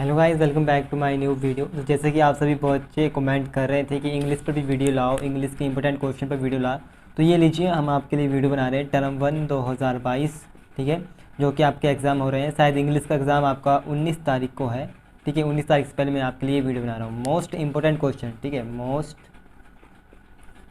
Hello guys, welcome back to my new video. तो जैसे कि आप सभी बच्चे कमेंट कर रहे थे कि इंग्लिश पर भी वीडियो लाओ, इंग्लिश के इंपॉर्टेंट क्वेश्चन पर वीडियो लाओ, तो ये लीजिए हम आपके लिए वीडियो बना रहे हैं टर्म 1 2022, ठीक है, जो कि आपके एग्ज़ाम हो रहे हैं। शायद इंग्लिश का एग्ज़ाम आपका 19 तारीख को है, ठीक है। 19 तारीख से पहले मैं आपके लिए वीडियो बना रहा हूँ। मोस्ट इंपॉर्टेंट क्वेश्चन, ठीक है, मोस्ट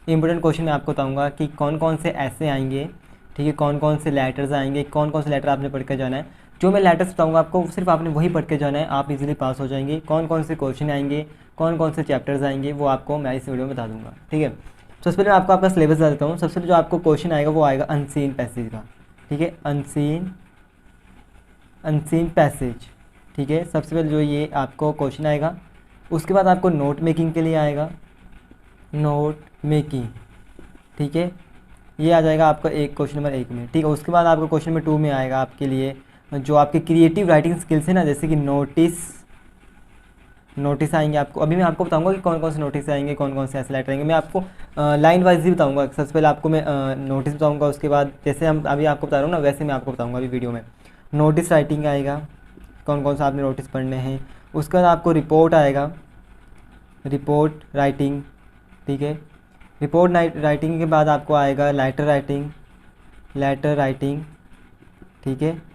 इंपॉर्टेंट क्वेश्चन मैं आपको बताऊँगा कि कौन कौन से ऐसे आएंगे, ठीक है, कौन कौन से लेटर्स आएंगे, कौन कौन से लेटर आपने पढ़ कर जाना है। जो मैं लेटर्स बताऊंगा आपको सिर्फ आपने वही पढ़ के जाना है, आप इजीली पास हो जाएंगे। कौन कौन से क्वेश्चन आएंगे, कौन कौन से चैप्टर्स आएंगे, वो आपको मैं इस वीडियो में बता दूंगा, ठीक है। सबसे पहले मैं आपको आपका सिलेबस बता देता हूँ। सबसे पहले जो आपको क्वेश्चन आएगा वो आएगा अनसीन पैसेज का, ठीक है, अनसीन पैसेज, ठीक है। सबसे पहले जो ये आपको क्वेश्चन आएगा, उसके बाद आपको नोट मेकिंग के लिए आएगा, नोट मेकिंग, ठीक है, ये आ जाएगा आपका एक क्वेश्चन नंबर 1 में, ठीक है। उसके बाद आपको क्वेश्चन नंबर 2 में आएगा आपके लिए जो आपके क्रिएटिव राइटिंग स्किल्स है ना, जैसे कि नोटिस आएंगे आपको। अभी मैं आपको बताऊंगा कि कौन कौन से नोटिस आएंगे, कौन कौन से ऐसे लेटर आएंगे। मैं आपको लाइन वाइज ही बताऊंगा। सबसे पहले आपको मैं नोटिस बताऊंगा, उसके बाद जैसे हम अभी आपको बता रहा हूँ ना, वैसे मैं आपको बताऊंगा अभी वीडियो में। नोटिस राइटिंग आएगा, कौन कौन सा आपने नोटिस पढ़ने हैं। उसके बाद आपको रिपोर्ट आएगा, रिपोर्ट राइटिंग, ठीक है। रिपोर्ट राइटिंग के बाद आपको आएगा लेटर राइटिंग, ठीक है।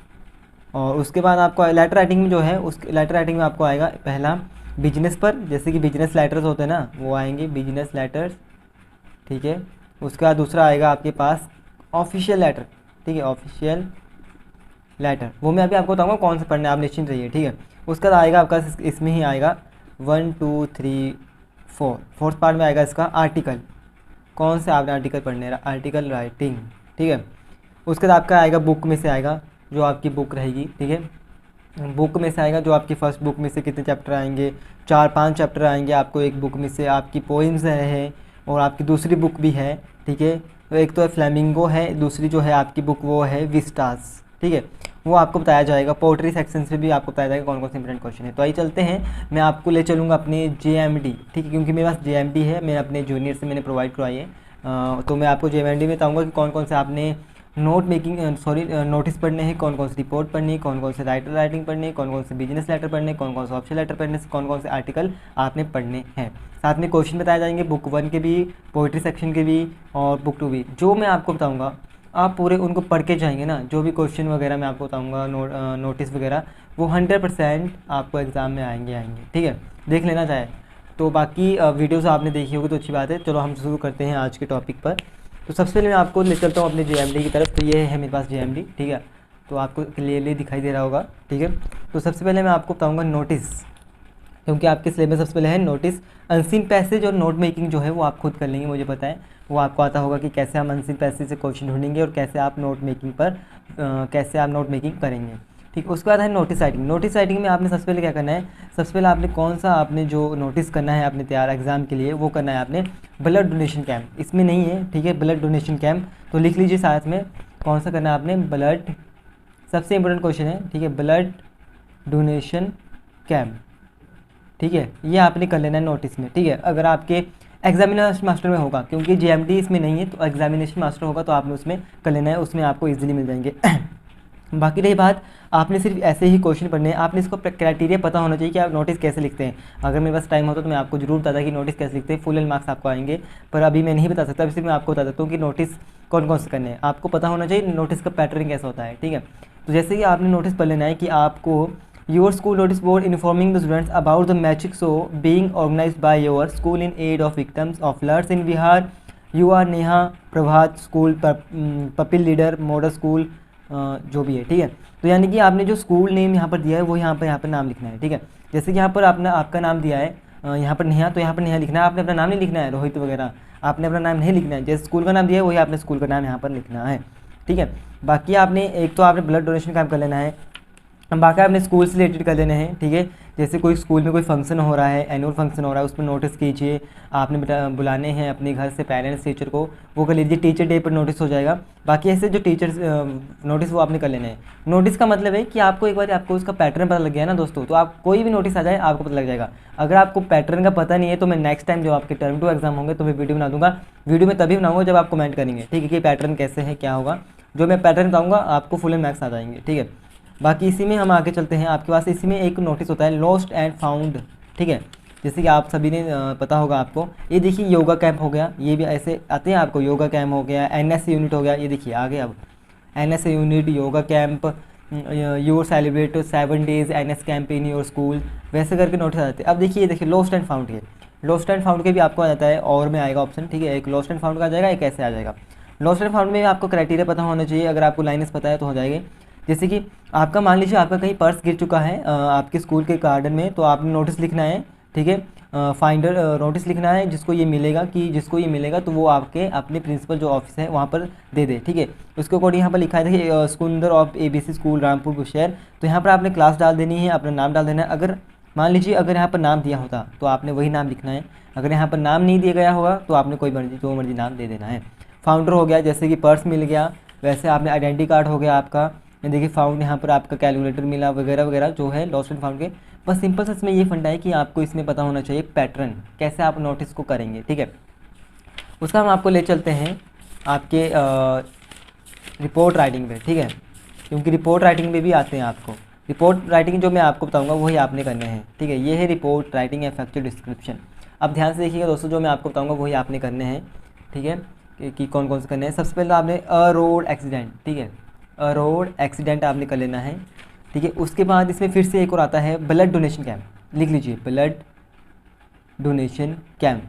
और उसके बाद आपको लेटर राइटिंग में जो है, उस लेटर राइटिंग में आपको आएगा पहला बिजनेस पर, जैसे कि बिजनेस लेटर्स होते हैं ना, वो आएंगे बिजनेस लेटर्स, ठीक है। उसके बाद दूसरा आएगा आपके पास ऑफिशियल लेटर, ठीक है, ऑफिशियल लेटर, वो मैं अभी आपको बताऊंगा कौन से पढ़ने, आप निश्चिंत रहिए, ठीक है। उसके बाद आएगा आपका इसमें ही आएगा 1 2 3 4, फोर्थ पार्ट में आएगा इसका आर्टिकल, कौन से आपने आर्टिकल पढ़ने, आर्टिकल राइटिंग, ठीक है। उसके बाद आपका आएगा बुक में से आएगा, जो आपकी बुक रहेगी, ठीक है, बुक में से आएगा जो आपकी फर्स्ट बुक में से कितने चैप्टर आएंगे, 4-5 चैप्टर आएंगे आपको एक बुक में से। आपकी पोइम्स है और आपकी दूसरी बुक भी है, ठीक है। तो एक तो है फ्लेमिंगो है, दूसरी जो है आपकी बुक वो है विस्टास, ठीक है, वो आपको बताया जाएगा। पोट्री सेक्शन से भी आपको बताया जाएगा कौन कौन से इंपॉर्टेंट क्वेश्चन है। तो आइए चलते हैं, मैं आपको ले चलूँगा अपने JMD, ठीक है, क्योंकि मेरे पास JMD है, मैं अपने जूनियर से मैंने प्रोवाइड करवाई है। तो मैं आपको JMD में बताऊँगा कि कौन कौन से आपने नोटिस पढ़ने हैं, कौन कौन सी रिपोर्ट पढ़नी है, कौन कौन से राइटर राइटिंग पढ़नी है, कौन कौन से बिजनेस लेटर पढ़ने, कौन कौन से ऑप्शनल लेटर पढ़ने से, कौन कौन से आर्टिकल आपने पढ़ने हैं। साथ में क्वेश्चन बताए जाएंगे बुक 1 के भी, पोइट्री सेक्शन के भी और बुक 2 भी। जो मैं आपको बताऊँगा आप पूरे उनको पढ़ के जाएंगे ना, जो भी क्वेश्चन वगैरह मैं आपको बताऊँगा, नोटिस वगैरह, वो 100% आपको एग्ज़ाम में आएंगे, ठीक है, देख लेना चाहे तो। बाकी वीडियोज़ आपने देखी होगी तो अच्छी बात है। चलो हम शुरू करते हैं आज के टॉपिक पर। तो सबसे पहले मैं आपको ले चलता हूँ अपने JMD की तरफ। तो ये है मेरे पास JMD, ठीक है, तो आपको क्लियरली दिखाई दे रहा होगा, ठीक है। तो सबसे पहले मैं आपको बताऊँगा नोटिस, क्योंकि आपके सिलेबस सबसे पहले है नोटिस। अनसीन पैसेज और नोट मेकिंग जो है वो आप खुद कर लेंगे, मुझे पता है, वो आपको आता होगा कि कैसे हम अनसीन पैसेज से क्वेश्चन ढूंढेंगे और कैसे आप नोट मेकिंग करेंगे, ठीक। उसके बाद है नोटिस राइटिंग। नोटिस राइटिंग में आपने सबसे पहले क्या करना है, सबसे पहले आपने कौन सा आपने जो नोटिस करना है आपने तैयार एग्जाम के लिए, वो करना है आपने ब्लड डोनेशन कैंप। इसमें नहीं है, ठीक है, ब्लड डोनेशन कैंप, तो लिख लीजिए साथ में कौन सा करना है आपने, ब्लड, सबसे इंपॉर्टेंट क्वेश्चन है, ठीक है, ब्लड डोनेशन कैंप, ठीक है, ये आपने कर लेना है नोटिस में, ठीक है। अगर आपके एग्जामिनेशन मास्टर में होगा, क्योंकि JMD इसमें नहीं है, तो एग्जामिनेशन मास्टर होगा तो आपने उसमें कर लेना है, उसमें आपको इजीली मिल जाएंगे। बाकी रही बात, आपने सिर्फ ऐसे ही क्वेश्चन पढ़ने हैं, आपने इसको क्राइटेरिया पता होना चाहिए कि आप नोटिस कैसे लिखते हैं। अगर मेरे पास टाइम होता तो मैं आपको जरूर बताता कि नोटिस कैसे लिखते हैं, फुल एंड मार्क्स आपको आएंगे, पर अभी मैं नहीं बता सकता। अभी सिर्फ मैं आपको बता देता हूँ कि नोटिस कौन कौन से करने हैं, आपको पता होना चाहिए नोटिस का पैटर्न कैसा होता है, ठीक है। तो जैसे कि आपने नोटिस पढ़ लेना है कि आपको your school notice board informing the students about the magic show being organised by your school in aid of victims of floods in Bihar. You are Neha Prabhat school pupil leader model school, जो भी है, ठीक है। तो यानी कि आपने जो स्कूल नेम यहाँ पर दिया है वो यहाँ पर नाम लिखना है, ठीक है। जैसे कि यहाँ पर आपने आपका नाम दिया है यहाँ पर नेहा, तो यहाँ पर नेहा लिखना है, आपने अपना नाम नहीं लिखना है, रोहित वगैरह आपने अपना नाम नहीं लिखना है। जैसे स्कूल का नाम दिया है वही आपने स्कूल का नाम यहाँ पर लिखना है, ठीक है। बाकी आपने एक तो आपने ब्लड डोनेशन काम कर लेना है, बाकी आपने स्कूल से रिलेटेड कर देने हैं, ठीक है। जैसे कोई स्कूल में कोई फंक्शन हो रहा है, एनुअल फंक्शन हो रहा है, उसमें नोटिस कीजिए, आपने बुलाने हैं अपने घर से पेरेंट्स टीचर को, वो कर लीजिए, टीचर डे पर नोटिस हो जाएगा। बाकी ऐसे जो टीचर्स नोटिस वो आपने कर लेने हैं। नोटिस का मतलब है कि आपको एक बार आपको उसका पैटर्न पता लग गया ना दोस्तों, तो आप कोई भी नोटिस आ जाए आपको पता लग जाएगा। अगर आपको पैटर्न का पता नहीं है तो मैं नेक्स्ट टाइम जब आपके टर्म 2 एग्जाम होंगे तो मैं वीडियो बना दूंगा। वीडियो में तभी बनाऊंगा जब आप कमेंट करेंगे, ठीक है, कि पैटर्न कैसे है क्या होगा। जो मैं पैटर्न बताऊँगा आपको फुल एंड मार्क्स आ जाएंगे, ठीक है। बाकी इसी में हम आगे चलते हैं। आपके पास इसी में एक नोटिस होता है लॉस्ट एंड फाउंड, ठीक है, जैसे कि आप सभी ने पता होगा आपको। ये देखिए योगा कैंप हो गया, ये भी ऐसे आते हैं आपको, योगा कैंप हो गया, एनएस यूनिट हो गया, ये देखिए आगे अब NS unit, yoga camp, your celebrate 7 days NS camp in your school, वैसे करके नोटिस आ जाते हैं। अब देखिए ये देखिए लॉस्ट एंड फाउंड के, लॉस्ट एंड फाउंड के भी आपको आ जाता है और में आएगा ऑप्शन, ठीक है, एक लॉस्ट एंड फाउंड का आ जाएगा, एक ऐसे आ जाएगा। लॉस्ट एंड फाउंड में आपको क्राइटेरिया पता होना चाहिए, अगर आपको लाइन्स पता है तो हो जाएगी। जैसे कि आपका मान लीजिए आपका कहीं पर्स गिर चुका है आपके स्कूल के गार्डन में, तो आपने नोटिस लिखना है, ठीक है, फाइंडर नोटिस लिखना है, जिसको ये मिलेगा तो वो आपके अपने प्रिंसिपल जो ऑफिस है वहाँ पर दे दे, ठीक है। उसके अकॉर्डिंग यहाँ पर लिखा है, देखिए school of ABC school Rampur Bushahr, तो यहाँ पर आपने क्लास डाल देनी है, अपना नाम डाल देना है। अगर मान लीजिए अगर यहाँ पर नाम दिया होता तो आपने वही नाम लिखना है, अगर यहाँ पर नाम नहीं दिया गया होगा तो आपने कोई मर्जी जो मर्जी नाम दे देना है। फाउंडर हो गया, जैसे कि पर्स मिल गया, वैसे आपने आइडेंटिटी कार्ड हो गया आपका, देखिए फाउंड यहाँ पर आपका कैलकुलेटर मिला, वगैरह वगैरह जो है लॉस्ट एंड फाउंड के। बस सिंपल सा इसमें ये फंडा है कि आपको इसमें पता होना चाहिए पैटर्न, कैसे आप नोटिस को करेंगे, ठीक है। उसका हम आपको ले चलते हैं आपके रिपोर्ट राइटिंग पे, ठीक है, क्योंकि रिपोर्ट राइटिंग में भी आते हैं आपको। रिपोर्ट राइटिंग जो मैं आपको बताऊंगा वही आपने करने हैं, ठीक है। ये है रिपोर्ट राइटिंग या फैक्चुअल डिस्क्रिप्शन। अब ध्यान से देखिएगा दोस्तों, जो मैं आपको बताऊंगा वही आपने करने हैं, ठीक है, कि कौन कौन से करने हैं। सबसे पहले आपने अ रोड एक्सीडेंट, ठीक है, अ रोड एक्सीडेंट आपने कर लेना है, ठीक है। उसके बाद इसमें फिर से एक और आता है ब्लड डोनेशन कैंप, लिख लीजिए ब्लड डोनेशन कैंप,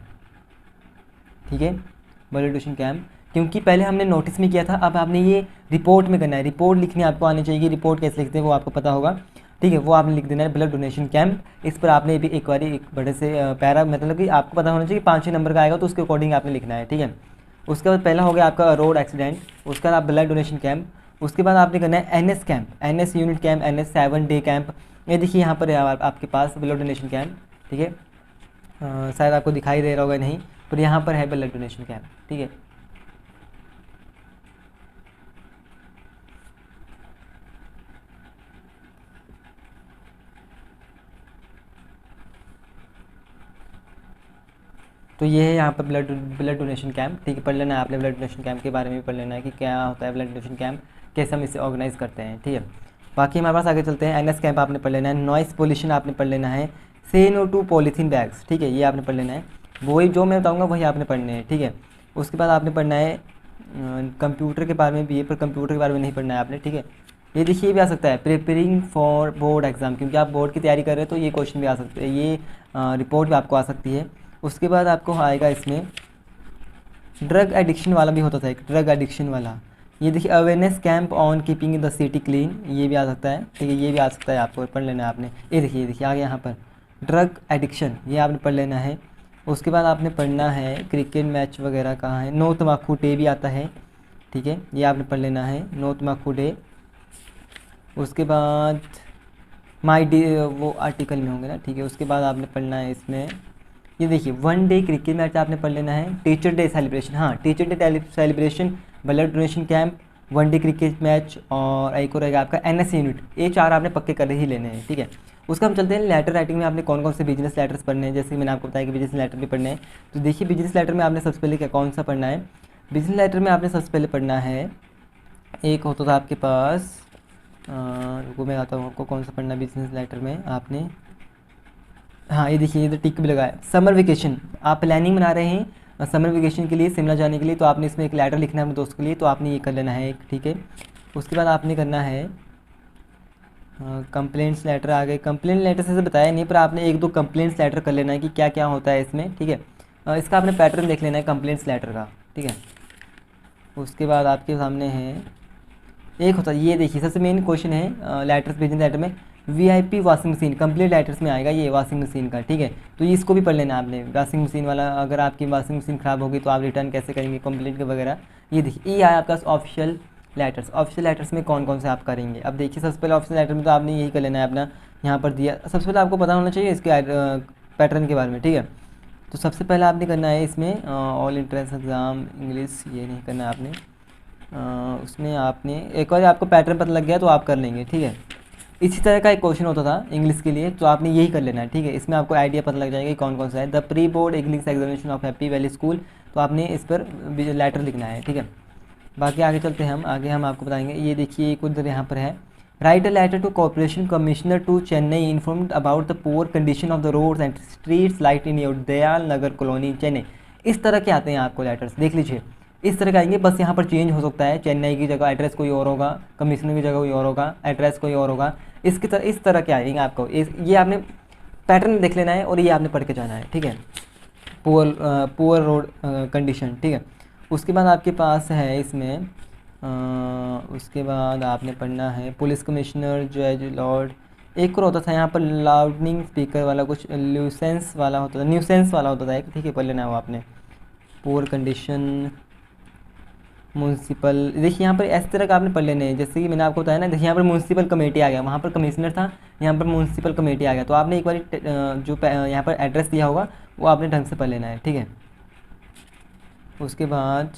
ठीक है, ब्लड डोनेशन कैंप, क्योंकि पहले हमने नोटिस में किया था, अब आपने ये रिपोर्ट में करना है। रिपोर्ट लिखनी आपको आनी चाहिए, रिपोर्ट कैसे लिखते हैं वो आपको पता होगा, ठीक है, वो आपने लिख देना है ब्लड डोनेशन कैंप। इस पर आपने भी एक बार एक बड़े से पैरा, मतलब कि आपको पता होना चाहिए 5-6 नंबर का आएगा, तो उसके अकॉर्डिंग आपने लिखना है, ठीक है। उसके बाद पहला हो गया आपका रोड एक्सीडेंट, उसके बाद आप ब्लड डोनेशन कैंप, उसके बाद आपने करना है NS camp, NS unit camp, NS 7 day camp. ये देखिए यहाँ पर है आपके पास ब्लड डोनेशन कैंप, ठीक है, शायद आपको दिखाई दे रहा होगा नहीं, पर यहाँ पर है ब्लड डोनेशन कैंप, ठीक है। तो ये है यहाँ पर ब्लड डोनेशन कैंप, ठीक है, पढ़ लेना है आपने, ब्लड डोनेशन कैंप के बारे में भी पढ़ लेना है कि क्या होता है ब्लड डोनेशन कैंप, कैसे हम इसे ऑर्गेनाइज करते हैं, ठीक है। बाकी हमारे पास आगे चलते हैं, एनएस कैंप आपने पढ़ लेना है, नॉइस पोल्यूशन आपने पढ़ लेना है, से नो टू पॉलीथीन बैग्स, ठीक है, ये आपने पढ़ लेना है, वही जो मैं बताऊँगा वही आपने पढ़ने हैं, ठीक है। उसके बाद आपने पढ़ना है कंप्यूटर के बारे में भी है, पर कंप्यूटर के बारे में नहीं पढ़ना है आपने, ठीक है। ये देखिए भी आ सकता है प्रिपेयरिंग फॉर बोर्ड एग्जाम, क्योंकि आप बोर्ड की तैयारी कर रहे हैं तो ये क्वेश्चन भी आ सकते हैं, ये रिपोर्ट भी आपको आ सकती है। उसके बाद आपको आएगा इसमें ड्रग एडिक्शन वाला भी होता था, एक ड्रग एडिक्शन वाला, ये देखिए awareness camp on keeping the city clean, ये भी आ सकता है, ठीक है, ये भी आ सकता है, आपको पढ़ लेना है आपने। ये देखिए आगे यहाँ पर ड्रग एडिक्शन, ये आपने पढ़ लेना है। उसके बाद आपने पढ़ना है क्रिकेट मैच वगैरह कहाँ है, नो तम्बाकू डे भी आता है, ठीक है, ये आपने पढ़ लेना है, नो तम्बाकू डे। उसके बाद माई डे वो आर्टिकल में होंगे ना, ठीक है। उसके बाद आपने पढ़ना है इसमें, ये देखिए 1 डे क्रिकेट मैच आपने पढ़ लेना है, टीचर डे सेलिब्रेशन, हाँ teacher day celebration, blood donation camp, 1 day cricket match, और एक और रहेगा आपका एनएस यूनिट, ये 4 आपने पक्के कर ही लेने हैं, ठीक है। उसका हम चलते हैं लेटर राइटिंग में आपने कौन कौन से बिजनेस लेटर्स पढ़ने हैं, जैसे कि मैंने आपको बताया कि बिजनेस लेटर भी पढ़ने हैं। तो देखिए बिजनेस लेटर में आपने सबसे पहले क्या कौन सा पढ़ना है, बिजनेस लेटर में आपने सबसे पहले पढ़ना है, एक होता था आपके पास, रुको मैं आता हूँ आपको कौन सा पढ़ना है बिजनेस लेटर में आपने, हाँ ये देखिए ये तो टिक भी लगा है, समर वेकेशन, आप प्लानिंग बना रहे हैं समर वेकेशन के लिए शिमला जाने के लिए, तो आपने इसमें एक लेटर लिखना है अपने दोस्त के लिए, तो आपने ये कर लेना है एक, ठीक है। उसके बाद आपने करना है कंप्लेंट्स लेटर आ गए, कंप्लेंट लेटर से बताया नहीं, पर आपने 1-2 कंप्लेंट्स लेटर कर लेना है कि क्या क्या होता है इसमें, ठीक है। इसका आपने पैटर्न देख लेना है कंप्लेंट्स लेटर का, ठीक है। उसके बाद आपके सामने है एक होता है, ये देखिए सबसे मेन क्वेश्चन है लेटर्स बिजनेस लेटर में, VIP washing machine, complete letters में आएगा ये वॉशिंग मशीन का, ठीक है। तो ये इसको भी पढ़ लेना आपने, वॉशिंग मशीन वाला, अगर आपकी वॉशिंग मशीन ख़राब होगी तो आप रिटर्न कैसे करेंगे कंप्लीट वगैरह। ये देखिए ये आया आपका ऑफिशियल लेटर्स, ऑफिशियल लेटर्स में कौन कौन से आप करेंगे। अब देखिए सबसे पहले ऑफिशियल लेटर में तो आपने यही कर लेना है अपना, यहाँ पर दिया, सबसे पहले आपको पता होना चाहिए इसके पैटर्न के बारे में, ठीक है। तो सबसे पहले आपने करना है इसमें ऑल एंट्रेंस एग्ज़ाम इंग्लिश, ये नहीं करना है आपने, उसमें आपने एक बार आपको पैटर्न पता लग गया तो आप कर लेंगे, ठीक है। इसी तरह का एक क्वेश्चन होता था इंग्लिश के लिए, तो आपने यही कर लेना है, ठीक है। इसमें आपको आइडिया पता लग जाएगा कि कौन कौन सा है, the pre board English examination of happy valley school, तो आपने इस पर लेटर लिखना है, ठीक है। बाकी आगे चलते हैं हम, आगे हम आपको बताएंगे, ये देखिए कुछ यहाँ पर है write a letter to corporation commissioner to Chennai informed about the poor condition of the roads and streets light in your Dayal Nagar colony Chennai. इस तरह के आते हैं आपको लेटर्स, देख लीजिए इस तरह के आएंगे, बस यहाँ पर चेंज हो सकता है, चेन्नई की जगह एड्रेस कोई और होगा, कमिश्नर की जगह कोई और होगा, एड्रेस कोई और होगा, इस तरह के आएंगे आपको। ये आपने पैटर्न देख लेना है और ये आपने पढ़ के जाना है, ठीक है। पुअर रोड कंडीशन, ठीक है। उसके बाद आपके पास है इसमें उसके बाद आपने पढ़ना है पुलिस कमिश्नर जज लॉर्ड, एक और होता था यहाँ पर लाउडनिंग स्पीकर वाला, कुछ न्यूसेंस वाला होता था एक, ठीक है, पढ़ लेना है वो आपने। पुअर कंडीशन म्यूनसिपल, देखिए यहाँ पर इस तरह का आपने पढ़ लेने हैं, जैसे कि मैंने आपको बताया ना, देखिए यहाँ पर म्यूनसिपल कमेटी आ गया, वहाँ पर कमिश्नर था, यहाँ पर म्यूनसिपल कमेटी आ गया, तो आपने एक बार जो यहाँ पर एड्रेस दिया होगा वो आपने ढंग से पढ़ लेना है, ठीक है। उसके बाद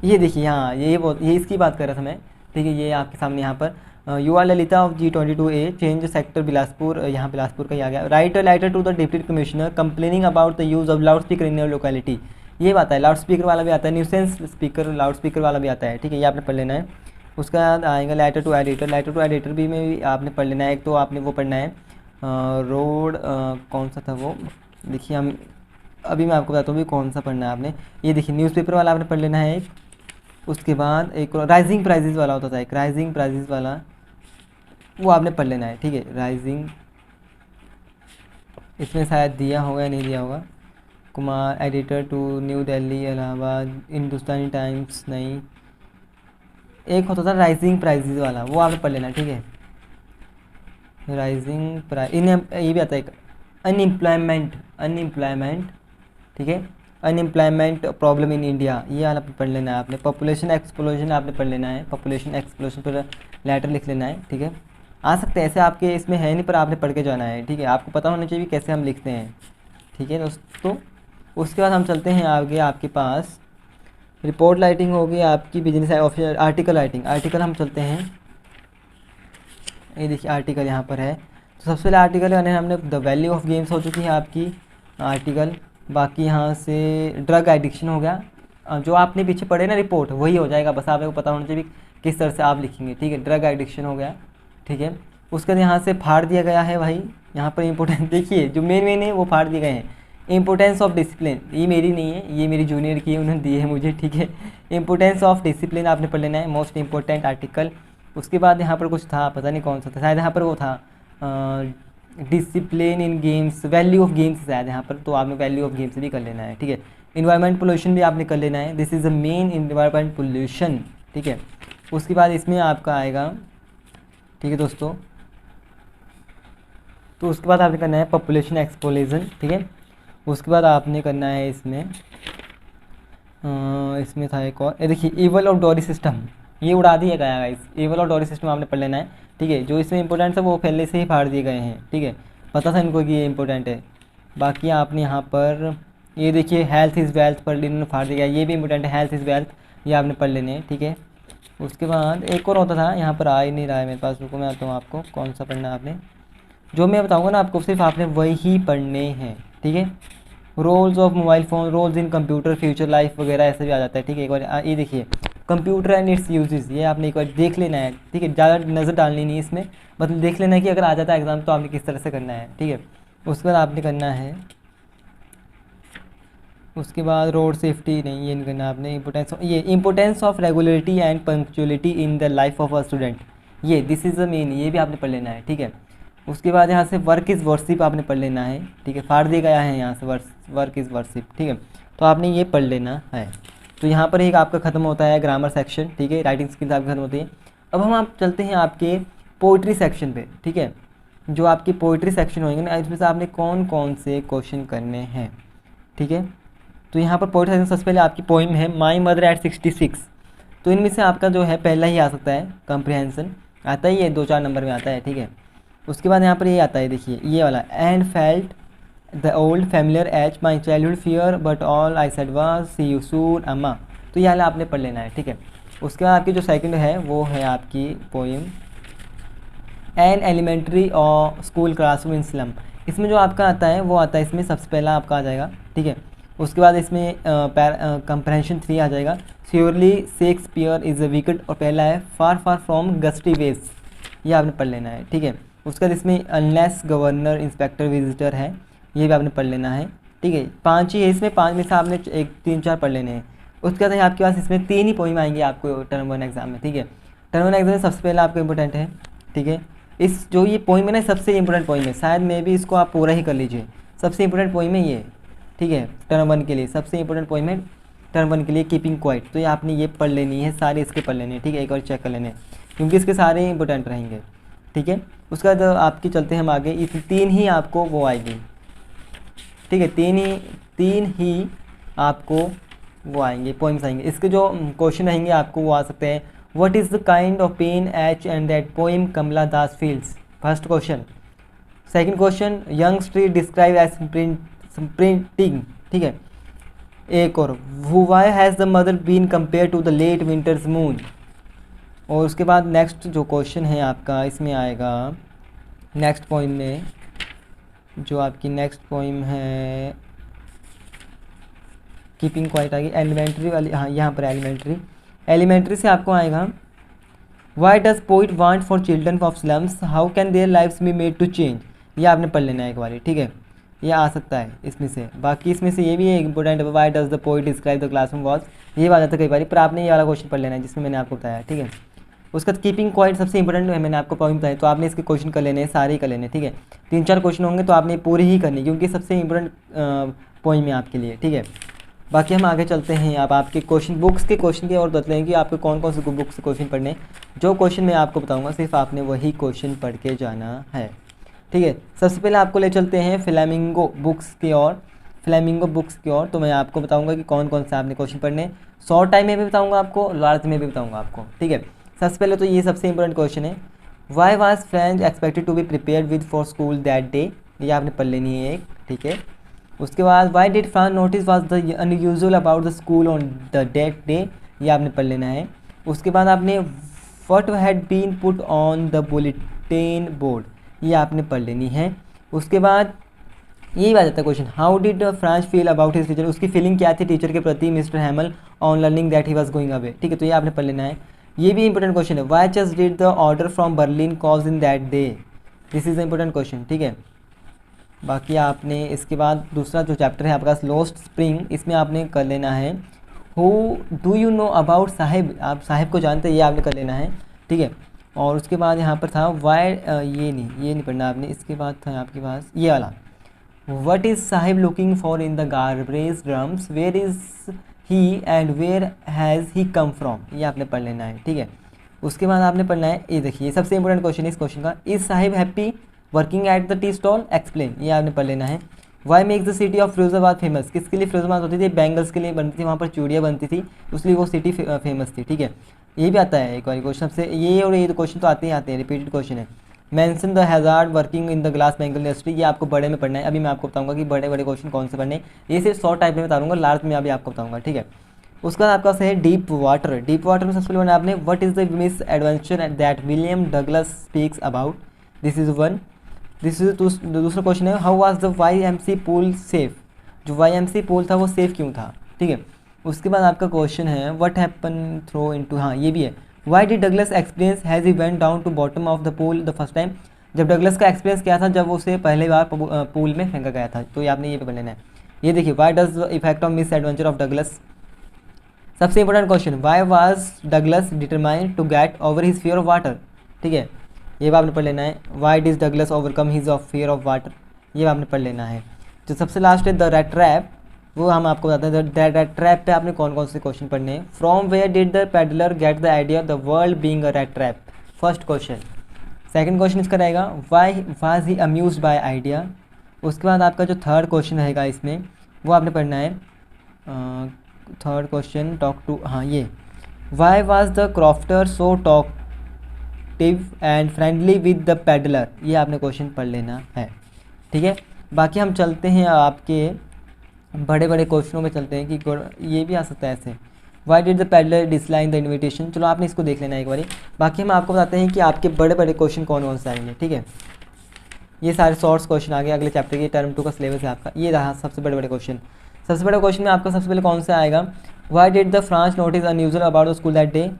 ये देखिए यहाँ ये इसकी बात कर रहा था मैं, ठीक है। ये आपके सामने यहाँ पर you are Lalita of G22A change sector Bilaspur, यहाँ बिलासपुर का ही आ गया। Write a letter to the deputy commissioner complaining about the use of loud speaker in your locality, ये बात है, लाउड स्पीकर वाला भी आता है, न्यूसेंस स्पीकर लाउड स्पीकर वाला भी आता है, ठीक है, ये आपने पढ़ लेना है। उसके बाद आएगा लेटर टू एडिटर भी में भी आपने पढ़ लेना है। एक तो आपने वो पढ़ना है रोड कौन सा था वो, देखिए हम अभी मैं आपको बताता हूँ भी कौन सा पढ़ना है आपने। ये देखिए न्यूज़पेपर वाला आपने पढ़ लेना है एक। उसके बाद एक राइजिंग प्राइजेज़ वाला होता था एक, राइजिंग प्राइजेज़ वाला वो आपने पढ़ लेना है, ठीक है। राइजिंग इसमें शायद दिया होगा या नहीं दिया होगा। Kumar editor to new Delhi Allahabad Hindustani Times, नहीं, एक होता था राइजिंग प्राइजेज़ वाला, वो आपने पढ़ लेना है, ठीक है। राइजिंग प्राइस ये भी आता है एक अनएम्प्लॉयमेंट, ठीक है, अनएम्प्लॉयमेंट प्रॉब्लम इन इंडिया, ये वाला पढ़ लेना है आपने। पॉपुलेशन एक्सप्लोजन आपने पढ़ लेना है, पॉपुलेशन एक्सप्लोजन पर लेटर लिख लेना है, ठीक है। आ सकते हैं ऐसे, आपके इसमें है नहीं पर आपने पढ़ के जाना है, ठीक है, आपको पता होना चाहिए कैसे हम लिखते हैं, ठीक है दोस्तों। उसके बाद हम चलते हैं आगे, आपके पास रिपोर्ट राइटिंग होगी आपकी, बिजनेस ऑफिसर आर्टिकल राइटिंग, हम चलते हैं। ये देखिए आर्टिकल यहाँ पर है, तो सबसे पहले आर्टिकल यानी हमने द वैल्यू ऑफ गेम्स हो चुकी है आपकी आर्टिकल। बाकी यहाँ से ड्रग एडिक्शन हो गया, जो आपने पीछे पढ़े ना रिपोर्ट वही हो जाएगा, बस आपको पता होना चाहिए किस तरह से आप लिखेंगे, ठीक है। ड्रग एडिक्शन हो गया, ठीक है। उसके बाद यहाँ से फाड़ दिया गया है भाई, यहाँ पर इंपॉर्टेंट देखिए जो मेन है वो फाड़ दिए गए हैं। इम्पोर्टेंस ऑफ डिसिप्लिन, ये मेरी नहीं है, ये मेरी जूनियर की है, उन्होंने दी है मुझे, ठीक है। इम्पोर्टेंस ऑफ डिसिप्लिन आपने पढ़ लेना है, मोस्ट इंपॉर्टेंट आर्टिकल। उसके बाद यहाँ पर कुछ था, पता नहीं कौन सा था, शायद यहाँ पर वो था discipline in games, value of games शायद यहाँ पर, तो आपने वैल्यू ऑफ गेम्स भी कर लेना है, ठीक है। इन्वायरमेंट पोल्यूशन भी आपने कर लेना है, this is the main environment pollution, ठीक है। उसके बाद इसमें आपका आएगा, ठीक है दोस्तों, तो उसके बाद आपने करना है पॉपुलेशन एक्सप्लोजन, ठीक है। उसके बाद आपने करना है इसमें था एक और, ये देखिए ईवल ऑफ डॉरी सिस्टम, ये उड़ा दिया गया है, इस ईवल ऑफ डॉरी सिस्टम आपने पढ़ लेना है, ठीक है। जो इसमें इंपॉर्टेंट है वो पहले से ही फाड़ दिए गए हैं, ठीक है, पता था इनको कि ये इंपॉर्टेंट है। बाकी आपने यहाँ पर ये देखिए हेल्थ इज़ वेल्थ पर इन्होंने फाड़ दिया, ये भी इंपॉर्टेंट है, हेल्थ इज़ वेल्थ, ये आपने पढ़ लेने हैं, ठीक है। उसके बाद एक और होता था, यहाँ पर आ ही नहीं रहा है मेरे पास, रुको मैं आता हूँ, आपको कौन सा पढ़ना है आपने, जो मैं बताऊँगा ना आपको सिर्फ आपने वही पढ़ने हैं, ठीक है। Roles of mobile phone, roles in computer, future life वगैरह ऐसे भी आ जाता है, ठीक है। एक बार ये देखिए कंप्यूटर एंड इट्स यूजेस, ये आपने एक बार देख लेना है, ठीक है, ज़्यादा नज़र डालनी नहीं इसमें, मतलब देख लेना है कि अगर आ जाता है एग्जाम तो आपने किस तरह से करना है, ठीक है। उसके बाद आपने करना है, उसके बाद रोड सेफ्टी नहीं, ये नहीं करना आपने। Importance of regularity and punctuality in the life of a student, ये दिस इज़ द मेन, ये भी आपने पढ़ लेना है, ठीक है। उसके बाद यहाँ से वर्क इज़ वर्शिप आपने पढ़ लेना है, ठीक है, फाड़ दिया गया है यहाँ से वर्क इज़ वर्शिप, ठीक है, तो आपने ये पढ़ लेना है। तो यहाँ पर एक आपका ख़त्म होता है ग्रामर सेक्शन, ठीक है, राइटिंग स्किल्स आपकी ख़त्म होती है। अब हम आप चलते हैं आपके पोइट्री सेक्शन पे, ठीक है। जो आपकी पोइट्री सेक्शन होंगे ना, इसमें से आपने कौन कौन से क्वेश्चन करने हैं, ठीक है। तो यहाँ पर पोइट्री सेक्शन सबसे पहले आपकी पोइम है माई मदर एट 66, तो इनमें से आपका जो है पहला ही आ सकता है, कम्प्रिहेंसन आता ही है, 2-4 नंबर में आता है, ठीक है। उसके बाद यहाँ पर ये आता है, देखिए ये वाला, and felt the old familiar ache my childhood fear but all I said was see you soon Amma, तो ये वाला आपने पढ़ लेना है, ठीक है। उसके बाद आपकी जो सेकंड है वो है आपकी पोइम एन एलिमेंट्री और स्कूल क्लासरूम इन स्लम, इसमें जो आपका आता है वो आता है, इसमें सबसे पहला आपका आ जाएगा, ठीक है। उसके बाद इसमें कंप्रहेंशन 3 आ जाएगा, surely Shakespeare is a wicket, और पहला है फार फार फ्रॉम गस्टी वेज, ये आपने पढ़ लेना है, ठीक है। उसके बाद इसमें अनलेस, गवर्नर, इंस्पेक्टर, विजिटर है, ये भी आपने पढ़ लेना है, ठीक है। 5 ही है इसमें, 5 में से आपने 1, 3, 4 पढ़ लेने हैं। उसके बाद आपके पास इसमें 3 ही पोइम आएंगे आपको टर्म 1 एग्जाम में, ठीक है। टर्म 1 एग्जाम में सबसे पहले आपको इंपॉर्टेंट है, ठीक है। इस जो ये पोइम है ना, सबसे इंपॉर्टेंट पोइम है, शायद मे भी इसको आप पूरा ही कर लीजिए। सबसे इंपॉर्टेंट पोइम है ये, ठीक है। टर्म 1 के लिए सबसे इंपॉर्टेंट पोइम है टर्म 1 के लिए कीपिंग क्वाइट, तो ये आपने ये पढ़ लेनी है, सारे इसके पढ़ लेने हैं, ठीक है। एक बार चेक कर लेने हैं क्योंकि इसके सारे इंपॉर्टेंट रहेंगे, ठीक है। उसके बाद आपकी चलते हैं हम आगे, इस 3 ही आपको वो आएगी, ठीक है। 3 ही आपको वो आएंगे, पोइम्स आएंगे। इसके जो क्वेश्चन रहेंगे आपको वो आ सकते हैं, what is the kind of pain ache and that poem Kamala Das feels, first question. Second question, young street describe as printing, ठीक है। एक और, why has the mother been compare to the late winter's moon. और उसके बाद next जो question है आपका इसमें आएगा, नेक्स्ट पोइम में जो आपकी नेक्स्ट पोइम है कीपिंग क्वाइट आएगी, एलिमेंट्री वाली, हाँ यहाँ पर एलिमेंट्री से आपको आएगा, why does poet want for children of slums, how can their lifes be made to change, ये आपने पढ़ लेना है एक बार, ठीक है। ये आ सकता है इसमें से, बाकी इसमें से ये भी है important, Y does the poet describe the classroom walls, ये बात आता है कई बार, पर आपने ये वाला क्वेश्चन पढ़ लेना है जिसमें मैंने आपको बताया, ठीक है। उसका कीपिंग क्वाइट सबसे इंपॉर्टेंट है, मैंने आपको पॉइंट बताया, तो आपने इसके क्वेश्चन कर लेने हैं, सारे ही कर लेने, ठीक है। 3-4 क्वेश्चन होंगे तो आपने पूरी ही करनी, क्योंकि सबसे इंपॉर्टेंट पॉइंट है आपके लिए, ठीक है। बाकी हम आगे चलते हैं, अब आपके क्वेश्चन बुक्स के क्वेश्चन की और बता लें कि आपको कौन कौन से बुक्स से क्वेश्चन पढ़ने, जो क्वेश्चन मैं आपको बताऊंगा सिर्फ आपने वही क्वेश्चन पढ़ के जाना है, ठीक है। सबसे पहले आपको ले चलते हैं फ्लेमिंगो बुक्स की ओर, तो मैं आपको बताऊंगा कि कौन कौन से आपने क्वेश्चन पढ़ने, शॉर्ट टाइम में भी बताऊंगा आपको, लार्ज में भी बताऊंगा आपको, ठीक है। सबसे पहले तो ये सबसे इंपॉर्टेंट क्वेश्चन है, why was French expected to be prepared with for school that day, ये आपने पढ़ लेनी है एक, ठीक है। उसके बाद why did France notice was the unusual about the school on the date day, ये आपने पढ़ लेना है। उसके बाद आपने what had been put on the bulletin board, ये आपने पढ़ लेनी है। उसके बाद यही बात आता है question, how did France feel about his teacher, उसकी फीलिंग क्या थी टीचर के प्रति mister Hamel on learning that he was going away, ठीक है। तो ये आपने पढ़ लेना है। ये भी इंपॉर्टेंट क्वेश्चन है, why just did the order from Berlin cause in that day, this is important question, ठीक है। बाकी आपने इसके बाद दूसरा जो चैप्टर है आपके पास लॉस्ट स्प्रिंग, इसमें आपने कर लेना है, who do you know about Sahib, आप साहिब को जानते हैं, ये आपने कर लेना है, ठीक है। और उसके बाद यहाँ पर था वाई, ये नहीं पढ़ना आपने। इसके बाद था आपके पास ये वाला, what is Saheb looking for in the garbage drums, where is he and where has he come from, ये आपने पढ़ लेना है, ठीक है। उसके बाद आपने पढ़ना है, ये देखिए सबसे इंपॉर्टेंट क्वेश्चन है इस क्वेश्चन का, is Saheb happy working at the tea stall, explain, ये आपने पढ़ लेना है। Why makes the city of Firozabad famous, किसके लिए फिरोजाबाद होती थी, बैंगल्स के लिए बनती थी, वहाँ पर चूड़ियाँ बनती थी, इसलिए वो सिटी फेमस थी, ठीक है। ये भी आता है एक बार क्वेश्चन से, ये और ये तो क्वेश्चन तो आते ही आते हैं, रिपीटेड क्वेश्चन है। Mention the hazard working in the glass bangle industry, ये आपको बड़े में पढ़ना है। अभी मैं आपको बताऊंगा कि बड़े बड़े क्वेश्चन कौन से पढ़ने, ये सिर्फ शॉर्ट टाइप में बता दूंगा, लार्ज में अभी आपको बताऊंगा, ठीक है। उसका बाद आपका है डीप वाटर में सबसे पहले आपने what is the miss adventure that William Douglas speaks about, this is one. This is दूसरा क्वेश्चन है, how was the YMC pool safe, जो YMC पूल था वो सेफ क्यों था, ठीक है। उसके बाद आपका क्वेश्चन है व्हाट हैपन थ्रो इनटू, हाँ ये भी है, why did Douglas experience has he went down to bottom of the pool the first time, जब डगलस का एक्सपीरियंस क्या था जब उसे पहली बार पूल में फेंका गया था, तो ये आपने ये भी पढ़ लेना है। ये देखिए, why does the effect of misadventure of Douglas, सबसे important question, why was Douglas determined to get over his fear of water, ठीक है, ये भी आपने पढ़ लेना है। Why does Douglas overcome his of fear of water, ये भी आपने पढ़ लेना है। जो सबसे लास्ट है द रेड ट्रैप, वो हम आपको बताते हैं, द रेड ट्रैप पे आपने कौन कौन से क्वेश्चन पढ़ने हैं। From where did the peddler get the idea of the world being a rat trap, first question. Second question इसका रहेगा, why was he amused by idea. उसके बाद आपका जो थर्ड क्वेश्चन रहेगा इसमें वो आपने पढ़ना है, थर्ड क्वेश्चन टॉक टू, हाँ ये, why was the crofter so talkative and friendly with the peddler, ये आपने क्वेश्चन पढ़ लेना है, ठीक है। बाकी हम चलते हैं आपके बड़े बड़े क्वेश्चनों में चलते हैं कि ये भी आ सकता है ऐसे, Y did the peddler decline the invitation, चलो आपने इसको देख लेना एक बारी। बाकी हम आपको बताते हैं कि आपके बड़े बड़े क्वेश्चन कौन कौन से आएंगे, ठीक है। ये सारे शॉर्ट्स क्वेश्चन आ गए अगले चैप्टर के, टर्म 2 का सिलेबस है आपका, ये रहा सबसे बड़े बड़े क्वेश्चन। सबसे बड़ा क्वेश्चन में आपका सबसे पहले कौन सा आएगा, why did the France notice unusual about the school that day,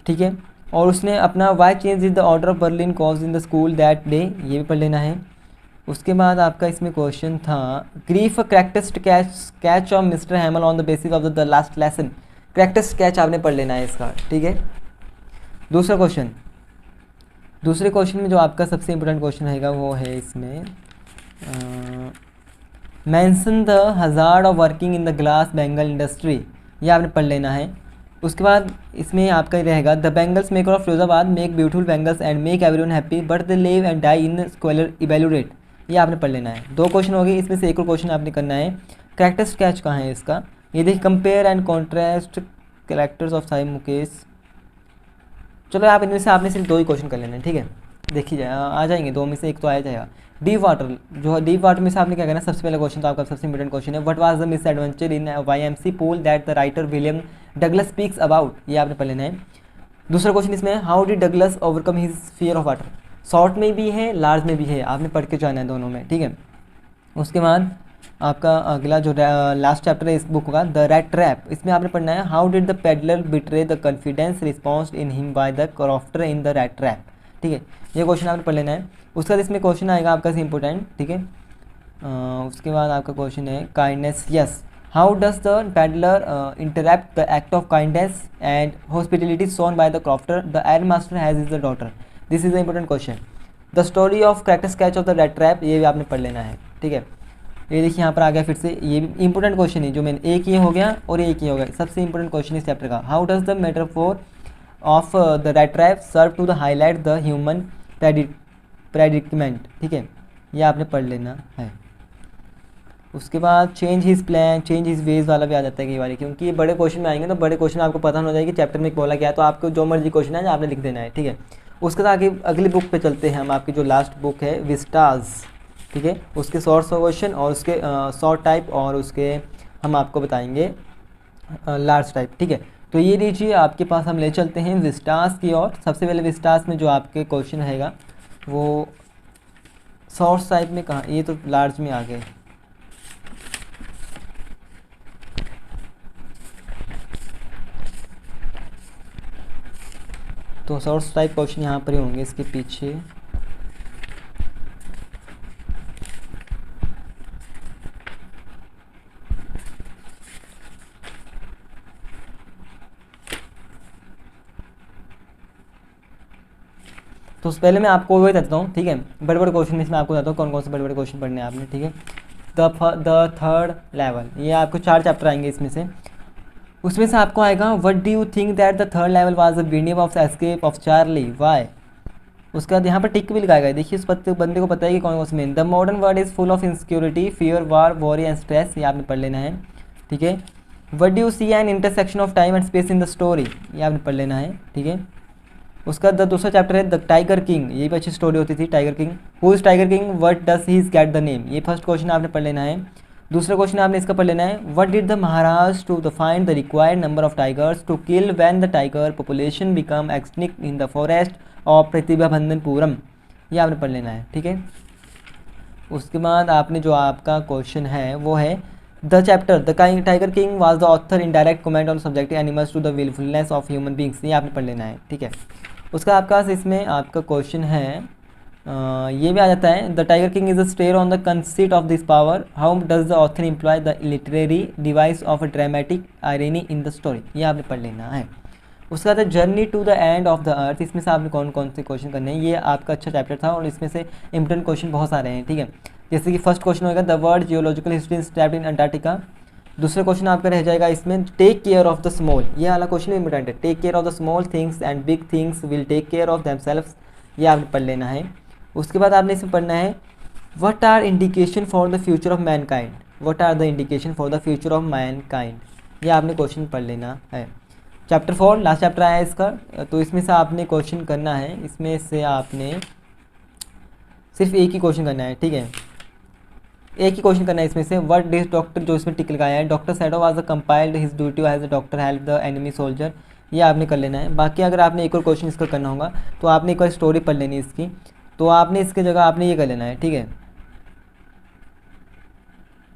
ठीक है। और उसने अपना why change is the order of Berlin cause in the school that day, ये भी पढ़ लेना है। उसके बाद आपका इसमें क्वेश्चन था brief character sketch of Mister Hamel on the basis of the last lesson. Character sketch आपने पढ़ लेना है इसका, ठीक है। दूसरे क्वेश्चन में जो आपका सबसे इंपॉर्टेंट क्वेश्चन रहेगा वो है इसमें mention the hazard of working in the glass bangle industry, ये आपने पढ़ लेना है। उसके बाद इसमें आपका रहेगा the bangles maker of Firozabad make beautiful bangles and make everyone happy but they live and die in squalor evaluate, ये आपने पढ़ लेना है। 2 क्वेश्चन हो गए, इसमें से एक और क्वेश्चन आपने करना है करेक्टेस्ट कैच कहाँ है इसका, ये देखिए compare and contrast characters of Sai Mukesh. चलो आप इनमें से आपने सिर्फ 2 ही क्वेश्चन कर लेना है, ठीक है। देखिए आ जाएंगे, 2 में से एक तो आ जाएगा। डीप वाटर, जो डीप वाटर में से आपने क्या करना है, सबसे पहला क्वेश्चन तो आपका सबसे इंपॉर्टेंट क्वेश्चन है what was the miss adventure in YMC pool that the writer William Douglas speaks about, ये आपने पढ़ लेना है। दूसरा क्वेश्चन इसमें how did Douglas overcome his fear of water, short में भी है लार्ज में भी है, आपने पढ़ के जाना है दोनों में, ठीक है। उसके बाद आपका अगला जो लास्ट चैप्टर है इस बुक का द रैट ट्रैप, इसमें आपने पढ़ना है how did the peddler betray the confidence response in him by the crofter in the rat trap, ठीक है। ये क्वेश्चन आपने पढ़ लेना है। उसके बाद इसमें क्वेश्चन आएगा आपका इंपॉर्टेंट, ठीक है। उसके बाद आपका क्वेश्चन है kindness, yes how does the peddler interpret the act of kindness and hospitality shown by the crofter the iron master has is the daughter, this is the important question. The story of character sketch of the rat trap, ये भी आपने पढ़ लेना है, ठीक है। ये देखिए यहाँ पर आ गया फिर से, ये भी इंपॉर्टेंट क्वेश्चन है जो मैंने एक ये हो गया और एक ये हो गया, सबसे इंपॉर्टेंट क्वेश्चन इस चैप्टर का how does the metaphor of the rat trap serve to the highlight the human predicament, ठीक है, ये आपने पढ़ लेना है। उसके बाद change his plan change his ways वाला भी आ जाता है कई बार, क्योंकि ये बड़े क्वेश्चन में आएंगे तो बड़े क्वेश्चन आपको पता होना चाहिए कि चैप्टर में बोला गया है, तो आपको जो मर्जी क्वेश्चन है आपने लिख देना है, ठीक है। उसके बाद आगे अगली बुक पे चलते हैं हम, आपकी जो लास्ट बुक है विस्टाज, ठीक है, उसके सोर्स ऑफ क्वेश्चन और उसके शॉर्ट टाइप और उसके हम आपको बताएंगे लार्ज टाइप, ठीक है। तो ये लीजिए आपके पास हम ले चलते हैं विस्टास की ओर। सबसे पहले विस्टास में जो आपके क्वेश्चन रहेगा वो शॉर्ट टाइप में कहाँ, ये तो लार्ज में आ गए, तो शॉर्ट टाइप क्वेश्चन यहाँ पर ही होंगे इसके पीछे। तो पहले मैं आपको वही बताता हूँ, ठीक है, बड़े बड़े क्वेश्चन इसमें आपको बताता हूँ कौन कौन से बड़े बड़े क्वेश्चन पढ़ने हैं आपने, ठीक है। द थर्ड लेवल, ये आपको 4 चैप्टर आएंगे इसमें से। उसमें से आपको आएगा what do you think that the third level was the beginning of escape of Charlie why. उसके बाद यहाँ पर टिक भी लगाएगा, देखिए उस बंदे को पता है कि कौन कौन से main. The modern world is full of insecurity fear war worry and stress, ये आपने पढ़ लेना है, ठीक है। What do you see an intersection of time and space in the story, ये आपने पढ़ लेना है, ठीक है। उसका दूसरा चैप्टर है द टाइगर किंग, ये भी अच्छी स्टोरी होती थी tiger king. Who is tiger king, what does he get the name, ये फर्स्ट क्वेश्चन आपने पढ़ लेना है। दूसरा क्वेश्चन आपने इसका पढ़ लेना है what did the Maharaja to the find the required number of tigers to kill when the tiger population become extinct in the forest of Pratibhabandhanpuram, ये आपने पढ़ लेना है, ठीक है। उसके बाद आपने जो आपका क्वेश्चन है वो है the chapter the tiger king was the author in direct comment on subjective animals to the wilfulness of human beings, ये आपने पढ़ लेना है, ठीक है। उसका आपका इसमें आपका क्वेश्चन है ये भी आ जाता है the tiger king is a satire on the conceit of this power how does the author employ the literary device of a dramatic irony in the story, ये आपने पढ़ लेना है। उसका बाद journey to the end of the earth, इसमें से आपने कौन कौन से क्वेश्चन करने हैं, ये आपका अच्छा चैप्टर था और इसमें से इंपॉर्टेंट क्वेश्चन बहुत सारे हैं, ठीक है। जैसे कि फर्स्ट क्वेश्चन होगा the world geological history stamped in Antarctica. दूसरा क्वेश्चन आपका रह जाएगा इसमें take care of the small, ये वाला क्वेश्चन इंपॉर्टेंट है, take care of the small things and big things will take care of themselves, ये आपने पढ़ लेना है। उसके बाद आपने इसमें पढ़ना है what are indication for the future of mankind, what are the indication for the future of mankind, ये आपने क्वेश्चन पढ़ लेना है। चैप्टर 4 लास्ट चैप्टर आया इसका, तो इसमें से आपने क्वेश्चन करना है, इसमें से आपने सिर्फ एक ही क्वेश्चन करना है, ठीक है, एक ही क्वेश्चन करना है इसमें से। व्हाट डिस डॉक्टर, जो इसमें टिक लगाया है doctor Sadao was compiled his duty as the doctor help the enemy soldier, ये आपने कर लेना है। बाकी अगर आपने एक और क्वेश्चन इसका करना होगा तो आपने एक और स्टोरी पढ़ लेनी इसकी, तो आपने इसके जगह आपने ये कर लेना है, ठीक है,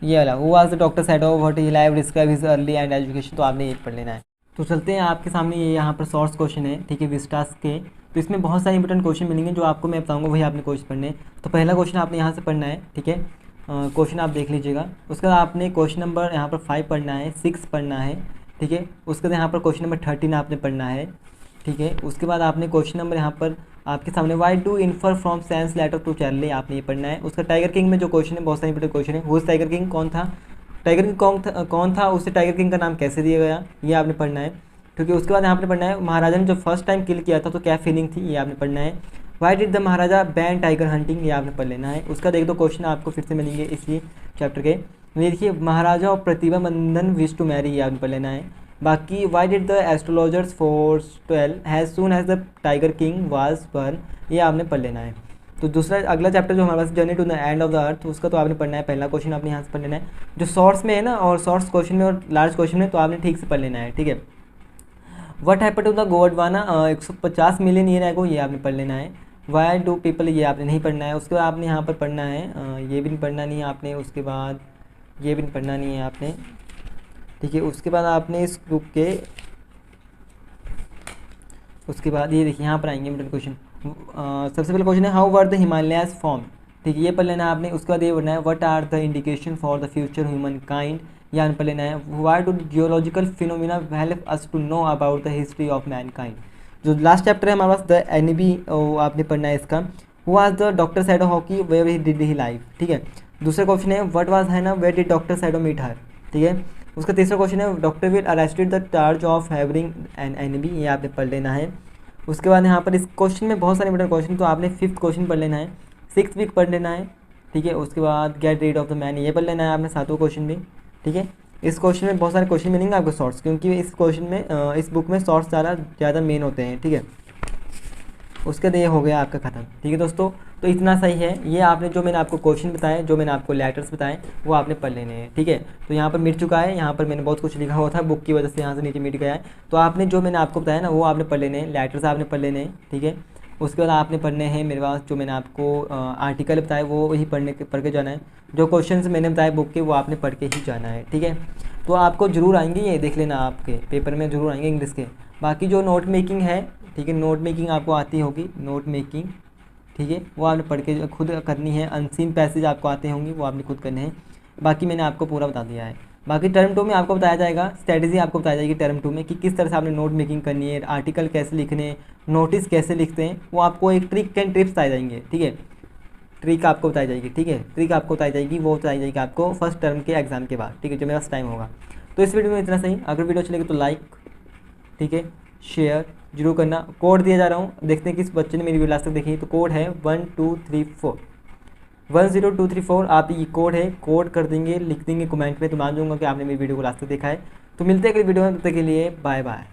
ये वाला who was the doctor shadow what he live describe his early and education, तो आपने ये पढ़ लेना है। तो चलते हैं आपके सामने, ये यहाँ पर सोर्स क्वेश्चन है, ठीक है, विस्टास के। तो इसमें बहुत सारे इंपॉर्टेंट क्वेश्चन मिलेंगे जो आपको मैं बताऊंगा, वही आपने क्वेश्चन पढ़ने हैं। तो पहला क्वेश्चन आपने यहाँ से पढ़ना है, ठीक है, क्वेश्चन आप देख लीजिएगा। उसके बाद आपने क्वेश्चन नंबर यहाँ पर 5 पढ़ना है, 6 पढ़ना है, ठीक है। उसके बाद यहाँ पर क्वेश्चन नंबर 13 आपने पढ़ना है, ठीक है। उसके बाद आपने क्वेश्चन नंबर यहाँ पर आपके सामने why do infer from sense letter to Charlie, आपने ये पढ़ना है। उसका टाइगर किंग में जो क्वेश्चन है, बहुत सारे इंपॉर्टेंट क्वेश्चन है। वो टाइगर किंग कौन था, टाइगर किंग कौन था, उससे टाइगर किंग का नाम कैसे दिया गया, ये आपने पढ़ना है, क्योंकि उसके बाद यहाँ पर पढ़ना है महाराजा ने जब फर्स्ट टाइम किल किया था तो क्या फीलिंग थी, ये आपने पढ़ना है। Why did the Maharaja ban tiger hunting, ये आपने पढ़ लेना है। उसका देख दो क्वेश्चन आपको फिर से मिलेंगे इसी चैप्टर के। ये देखिए, महाराजा और Pratibha Mandan wish to marry, ये आपने पढ़ लेना है। बाकी why did the astrologers foretell has soon as the tiger king was born, ये आपने पढ़ लेना है। तो दूसरा अगला चैप्टर जो हमारे पास journey to the end of the earth, उसका तो आपने पढ़ना है। पहला क्वेश्चन आपने यहाँ से पढ़ लेना है, जो शॉर्ट्स में है ना, और शॉर्ट्स क्वेश्चन में और लार्ज क्वेश्चन में, तो आपने ठीक से पढ़ लेना है, ठीक है। What happened to the Gondwana 150 million year ago, ये आपने पढ़ लेना है। वाई डू पीपल, ये आपने नहीं पढ़ना है। उसके बाद आपने यहाँ पर पढ़ना है, ये भी नहीं पढ़ना नहीं है आपने। उसके बाद ये भी नहीं पढ़ना नहीं है आपने, ठीक है। उसके बाद आपने इस बुक के, उसके बाद ये देखिए यहाँ पर आएंगे इंपॉर्टेंट क्वेश्चन। सबसे पहले क्वेश्चन है how were the Himalayas form, ठीक है, ये पढ़ लेना है आपने। उसके बाद ये पढ़ना है what are the indication for the future human kind, ये आपने पढ़ लेना है। Why do geological phenomena help us to know about the history of mankind. जो लास्ट चैप्टर है हमारे पास द एनिमी, आपने पढ़ना है इसका। Who was the doctor Sadao Hoki where he did he life, ठीक है। दूसरा क्वेश्चन है व्हाट वाज है ना where did doctor Sadao meet her, ठीक है। उसका तीसरा क्वेश्चन है doctor will arrested the charge of having an enemy, ये आपने पढ़ लेना है। उसके बाद यहाँ पर इस क्वेश्चन में बहुत सारे इंपॉर्टेंट क्वेश्चन, तो आपने 5th क्वेश्चन पढ़ लेना है, 6th वीक पढ़ लेना है, ठीक है। उसके बाद get rid of the man, ये पढ़ लेना है आपने 7वां क्वेश्चन भी, ठीक है। इस क्वेश्चन में बहुत सारे क्वेश्चन मिलेंगे आपको शॉर्ट्स, क्योंकि इस क्वेश्चन में इस बुक में शॉर्ट्स ज़्यादा मेन होते हैं, ठीक है। उसके बाद ये हो गया आपका ख़त्म, ठीक है दोस्तों। तो इतना सही है, ये आपने जो मैंने आपको क्वेश्चन बताए, जो मैंने आपको लेटर्स बताए, वो आपने पढ़ लेने हैं, ठीक है। तो यहाँ पर मिट चुका है, यहाँ पर मैंने बहुत कुछ लिखा हुआ था, बुक की वजह से यहाँ से नीचे मिट गया है। तो आपने जो मैंने आपको बताया ना, वो आपने पढ़ लेने हैं, लेटर्स आपने पढ़ लेने हैं, ठीक है। उसके बाद आपने पढ़ने हैं मेरे पास जो मैंने आपको आर्टिकल बताए, वो वही पढ़ के जाना है। जो क्वेश्चन मैंने बताए बुक के, वो आपने पढ़ के ही जाना है, ठीक है। तो आपको जरूर आएंगे, ये देख लेना, आपके पेपर में जरूर आएंगे इंग्लिश के। बाकी जो नोट मेकिंग है, ठीक है, नोट मेकिंग आपको आती होगी, नोट मेकिंग, ठीक है, वो आपने पढ़ के खुद करनी है। अनसीन पैसेज आपको आते होंगे, वो आपने खुद करने हैं। बाकी मैंने आपको पूरा बता दिया है। बाकी टर्म 2 में आपको बताया जाएगा, स्ट्रेटजी आपको बताई जाएगी टर्म 2 में, कि किस तरह से आपने नोट मेकिंग करनी है, आर्टिकल कैसे लिखने हैं, नोटिस कैसे लिखते हैं, वो आपको एक ट्रिक एंड टिप्स बताए जाएंगे, ठीक है। ट्रिक आपको बताई जाएगी, ठीक है, ट्रिक आपको बताई जाएगी, वो बताई जाएगी आपको फर्स्ट टर्म के एग्जाम के बाद, ठीक है, जो मेरे पास टाइम होगा। तो इस वीडियो में इतना सही। अगर वीडियो चलेगी तो लाइक, ठीक है, शेयर जरूर करना। कोड दिया जा रहा हूँ, देखते हैं किस बच्चे ने मेरी वीडियो लास्ट तक देखी। तो कोड है 1234 10234, आप ये कोड है, कोड कर देंगे, लिख देंगे कमेंट में, तो मान दूंगा कि आपने मेरी वीडियो को लास्ट तक देखा है। तो मिलते हैं अगली वीडियो में, तब तक के लिए बाय बाय।